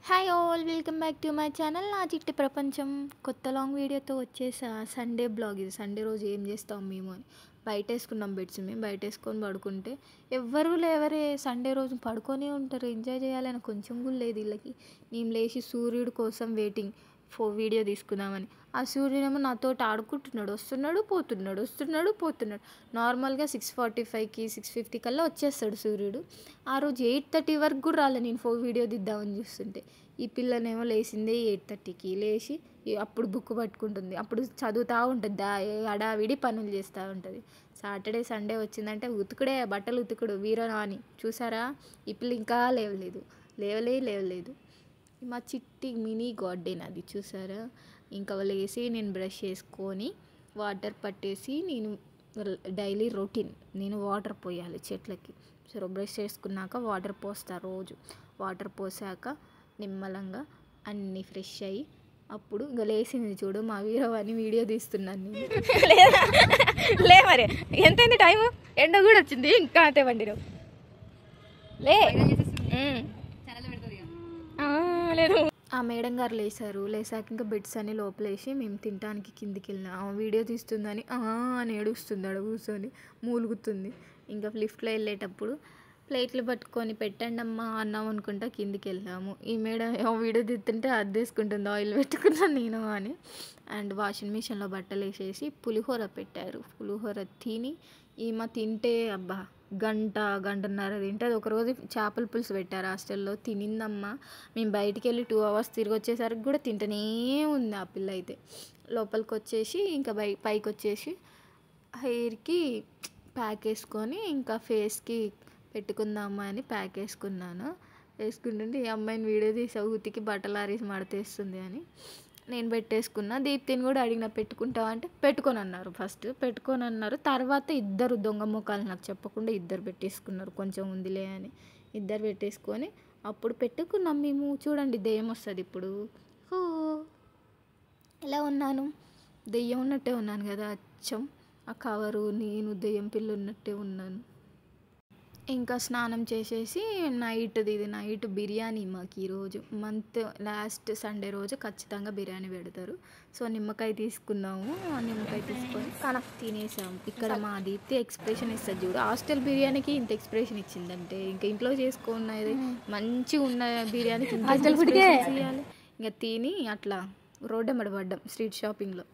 Hi all, welcome back to my channel నా చిట్టి ప్రపంచం. కొత్త లాంగ్ వీడియోతో వచ్చేసా. సండే బ్లాగ్ ఇది. సండే రోజు ఏం చేస్తాం మేము అని బయట వేసుకున్నాం బెడ్స్. మేము బయట వేసుకొని పడుకుంటే ఎవ్వరూ లేవరే. సండే రోజు పడుకొనే ఉంటారు. ఎంజాయ్ చేయాలని కొంచెం కూడా లేదు వీళ్ళకి. మేము లేచి సూర్యుడు కోసం వెయిటింగ్ వీడియో తీసుకుందామని. ఆ సూర్యుడేమో నాతో ఆడుకుంటున్నాడు. వస్తున్నాడు పోతున్నాడు. నార్మల్గా 6:45కి 6:50 కల్లా వచ్చేస్తాడు సూర్యుడు. ఆ రోజు 8:30 వరకు కూడా రాలే. నేను వీడియో తీద్దామని చూస్తుంటే ఈ పిల్లనేమో లేచిందే 8:30కి. లేచి అప్పుడు బుక్ పట్టుకుంటుంది. అప్పుడు చదువుతూ ఉంటుంది. హడావిడి పనులు చేస్తూ ఉంటుంది. సాటర్డే సండే వచ్చిందంటే ఉతుకుడే, బట్టలు ఉతుకుడు వీరనాని. చూసారా, ఈ పిల్ల ఇంకా లేవలేదు. మా చిట్టి మినీ గార్డెన్ అది, చూసారా. ఇంకా లేసి నేను బ్రష్ చేసుకొని వాటర్ పట్టేసి నేను డైలీ రొటీన్ నేను వాటర్ పోయాలి చెట్లకి. సో బ్రష్ చేసుకున్నాక వాటర్ పోస్తా రోజు. వాటర్ పోసాక నిమ్మలంగా అన్నీ ఫ్రెష్ అయ్యి అప్పుడు ఇంకా లేచింది చూడు మా వీరవాణి. వీడియో తీస్తున్నాను నేను. లే మరి ఎంతైంది టైము? ఎండ కూడా వచ్చింది ఇంకా అంతే బండి లే. లేదు, ఆ మేడం గారు లేసాక ఇంకా బెడ్స్ అన్ని లోపలేసి మేము తినడానికి కిందికి వెళ్ళినాం. ఆమె వీడియో తీస్తుందని అని ఏడుస్తుంది. కూర్చొని మూలుగుతుంది. ఇంకా లిఫ్ట్లో వెళ్ళేటప్పుడు ప్లేట్లు పట్టుకొని పెట్టండి అమ్మా అన్నాం అనుకుంటా కిందికి వెళ్ళాము. ఈ మేడం వీడియో తీస్తుంటే అద్దేసుకుంటుంది ఆయిల్ పెట్టుకున్నాను నేను అని. అండ్ వాషింగ్ మిషన్లో బట్టలు వేసేసి పులిహోర పెట్టారు. పులిహోర తిని ఈమె తింటే అబ్బా గంటన్నర తింటుంది. ఒకరోజు చేపల పులుసు పెట్టారు హాస్టల్లో. తినిందమ్మా. మేము బయటికి వెళ్ళి 2 hours తిరిగి వచ్చేసరికి కూడా తింటూనే ఉంది ఆ పిల్ల అయితే. లోపలికి వచ్చేసి ఇంకా పైకి వచ్చేసి హెయిర్కి ప్యాక్ వేసుకొని ఇంకా ఫేస్కి పెట్టుకుందామా అని ప్యాక్ వేసుకుంటుంటే ఈ అమ్మాయిని వీడియో తీసా. ఊతికి బట్టలు ఆరేసి మడతేస్తుంది అని నేను పెట్టేసుకున్నా. దీప్తిని కూడా అడిగిన పెట్టుకుంటావా అంటే ఫస్ట్ పెట్టుకొని అన్నారు. తర్వాత ఇద్దరు దొంగ ముఖాలు నాకు చెప్పకుండా ఇద్దరు పెట్టేసుకున్నారు. కొంచెం ఉందిలే అని ఇద్దరు పెట్టేసుకొని అప్పుడు పెట్టుకున్నాం మేము. చూడండి దెయ్యం వస్తుంది ఇప్పుడు. ఎలా ఉన్నాను? దెయ్యం ఉన్నట్టే ఉన్నాను కదా అచ్చం. ఆ కవరు నేను దెయ్యం పిల్ల ఉన్నట్టే ఉన్నాను. ఇంకా స్నానం చేసేసి నైట్ బిర్యానీ మాకు ఈరోజు లాస్ట్ సండే రోజు ఖచ్చితంగా బిర్యానీ పెడతారు. సో నిమ్మకాయ తీసుకున్నాము. నిమ్మకాయ తీసుకొని తినేసాము. ఇక్కడ మా దీప్తి ఎక్స్ప్రెషన్ ఇస్తుంది చూడు. హాస్టల్ బిర్యానీకి ఇంత ఎక్స్ప్రెషన్ ఇచ్చిందంటే ఇంకా ఇంట్లో చేసుకున్నది మంచిగా ఉన్న బిర్యానీకి ఇవ్వాలి. ఇంకా తిని అట్లా రోడ్డు పడ్డాం స్ట్రీట్ షాపింగ్లో.